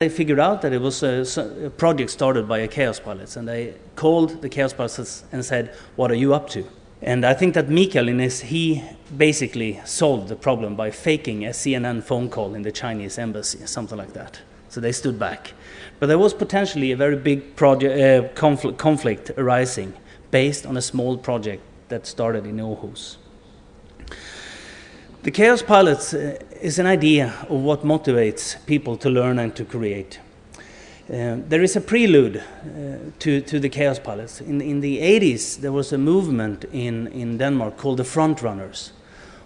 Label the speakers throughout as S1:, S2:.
S1: They figured out that it was a project started by a Kaospilot, and they called the Kaospilots and said, "What are you up to?" And I think that Mikael, he basically solved the problem by faking a CNN phone call in the Chinese embassy, something like that. So they stood back. But there was potentially a very big conflict arising based on a small project that started in Aarhus. The Kaospilots is an idea of what motivates people to learn and to create. There is a prelude to the Kaospilots. In the 80s, there was a movement in Denmark called the Frontrunners,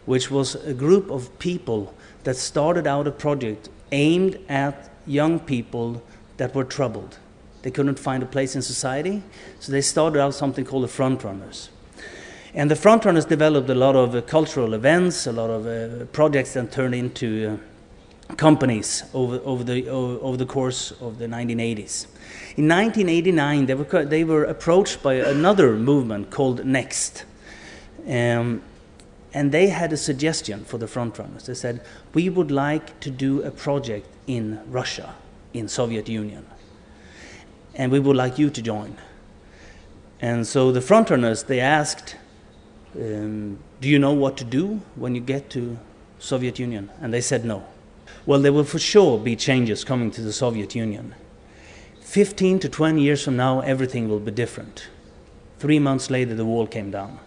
S1: which was a group of people that started out a project aimed at young people that were troubled. They couldn't find a place in society, so they started out something called the Frontrunners. And the Frontrunners developed a lot of cultural events, a lot of projects that turned into companies over the course of the 1980s. In 1989, they were approached by another movement called Next. And they had a suggestion for the Frontrunners. They said, "We would like to do a project in Russia, in Soviet Union. And we would like you to join." And so the Frontrunners, they asked, "Do you know what to do when you get to Soviet Union?" And they said no. Well, there will for sure be changes coming to the Soviet Union. 15 to 20 years from now, everything will be different. 3 months later, the wall came down.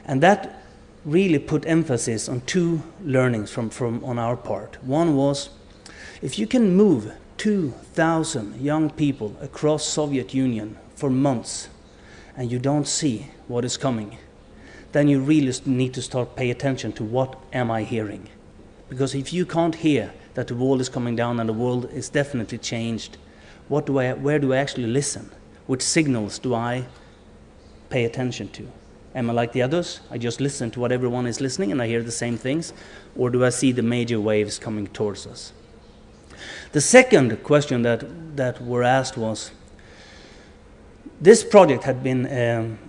S1: And that really put emphasis on two learnings from on our part. One was, if you can move 2,000 young people across Soviet Union for months and you don't see what is coming, then you really need to start pay attention to what am I hearing. Because if you can't hear that the wall is coming down and the world is definitely changed, where do I actually listen? Which signals do I pay attention to? Am I like the others? I just listen to what everyone is listening and I hear the same things? Or do I see the major waves coming towards us? The second question that were asked was, this project had been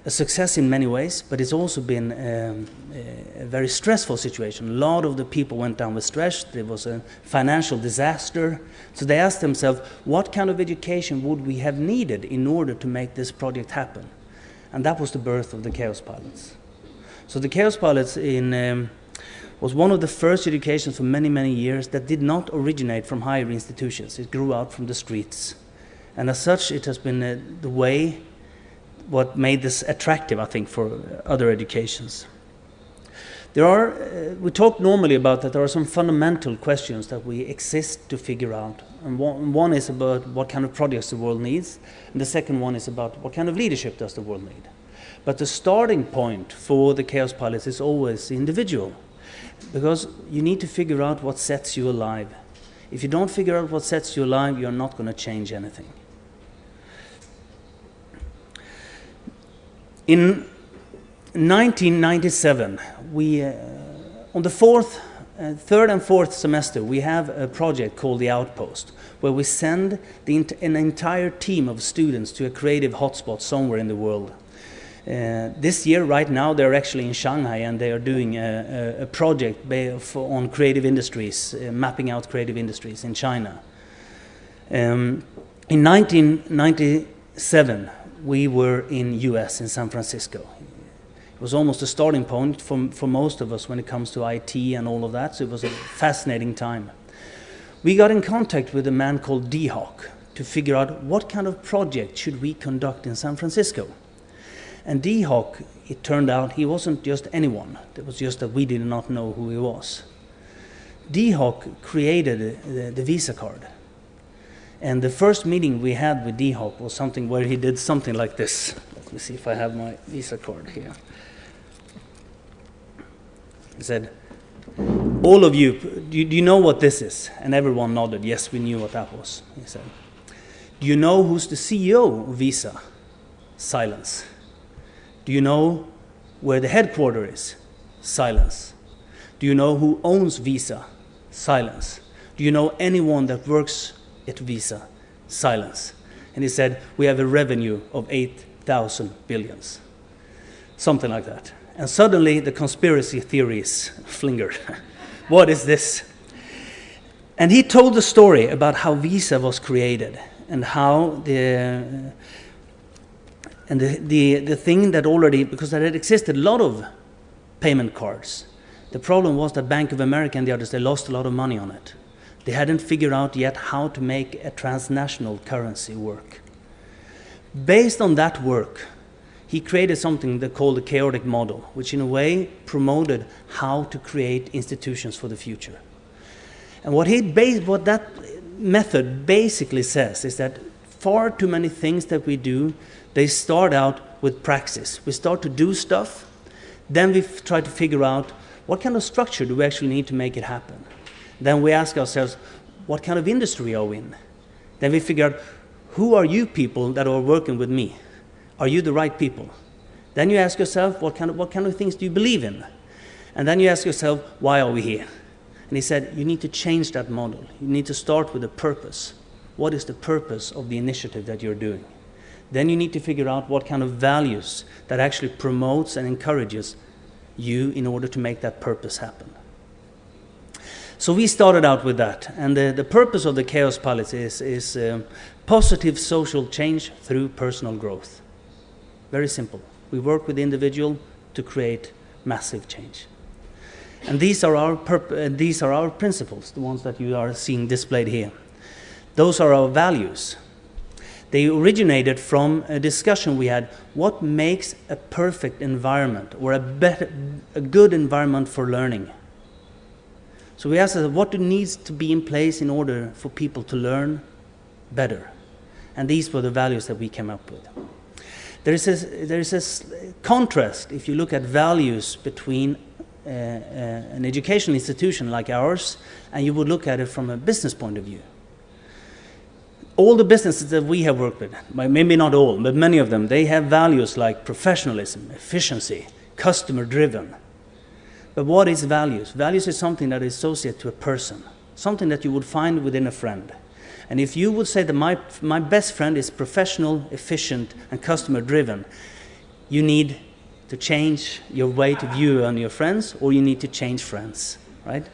S1: a success in many ways, but it's also been a very stressful situation. A lot of the people went down with stress. There was a financial disaster. So they asked themselves, what kind of education would we have needed in order to make this project happen? And that was the birth of the Kaospilots. So the Kaospilots was one of the first educations for many, many years that did not originate from higher institutions. It grew out from the streets. And as such, it has been the way, what made this attractive, I think, for other educations. We talk normally about that there are some fundamental questions that we exist to figure out. And one is about what kind of projects the world needs, and the second one is about what kind of leadership does the world need. But the starting point for the Kaospilots is always the individual, because you need to figure out what sets you alive. If you don't figure out what sets you alive, you're not going to change anything. In 1997, on the third and fourth semester, we have a project called The Outpost, where we send an entire team of students to a creative hotspot somewhere in the world. This year, right now, they're actually in Shanghai, and they are doing a project on creative industries, mapping out creative industries in China. In 1997, we were in US, in San Francisco. It was almost a starting point for most of us when it comes to IT and all of that, so it was a fascinating time. We got in contact with a man called D-Hawk to figure out what kind of project should we conduct in San Francisco. And D-Hawk, it turned out, he wasn't just anyone. It was just that we did not know who he was. D-Hawk created the Visa card. And the first meeting we had with D-Hawk was something where he did something like this. Let me see if I have my Visa card here. He said, all of you, do you know what this is? And everyone nodded. Yes, we knew what that was. He said, do you know who's the CEO of Visa? Silence. Do you know where the headquarters is? Silence. Do you know who owns Visa? Silence. Do you know anyone that works at Visa? Silence. And he said, we have a revenue of 8,000 billions. Something like that. And suddenly the conspiracy theories flingered. What is this? And he told the story about how Visa was created and how the thing that already, because there had existed a lot of payment cards. The problem was that Bank of America and the others, they lost a lot of money on it. They hadn't figured out yet how to make a transnational currency work. Based on that work, he created something they called the chaotic model, which in a way promoted how to create institutions for the future. And what that method basically says is that far too many things that we do, they start out with praxis. We start to do stuff, then we try to figure out what kind of structure do we actually need to make it happen. Then we ask ourselves, what kind of industry are we in? Then we figure out, who are you people that are working with me? Are you the right people? Then you ask yourself, what kind of things do you believe in? And then you ask yourself, why are we here? And he said, you need to change that model. You need to start with a purpose. What is the purpose of the initiative that you're doing? Then you need to figure out what kind of values that actually promotes and encourages you in order to make that purpose happen. So we started out with that. And the purpose of the Kaospilot is positive social change through personal growth. Very simple. We work with the individual to create massive change. And these are our principles, the ones that you are seeing displayed here. Those are our values. They originated from a discussion we had, what makes a perfect environment or a good environment for learning? So we asked ourselves, what needs to be in place in order for people to learn better? And these were the values that we came up with. There is a contrast, if you look at values between an educational institution like ours, and you would look at it from a business point of view. All the businesses that we have worked with, maybe not all, but many of them, they have values like professionalism, efficiency, customer-driven. But what is values? Values is something that is associated to a person, something that you would find within a friend. And if you would say that my best friend is professional, efficient, and customer-driven, you need to change your way to view on your friends, or you need to change friends, right?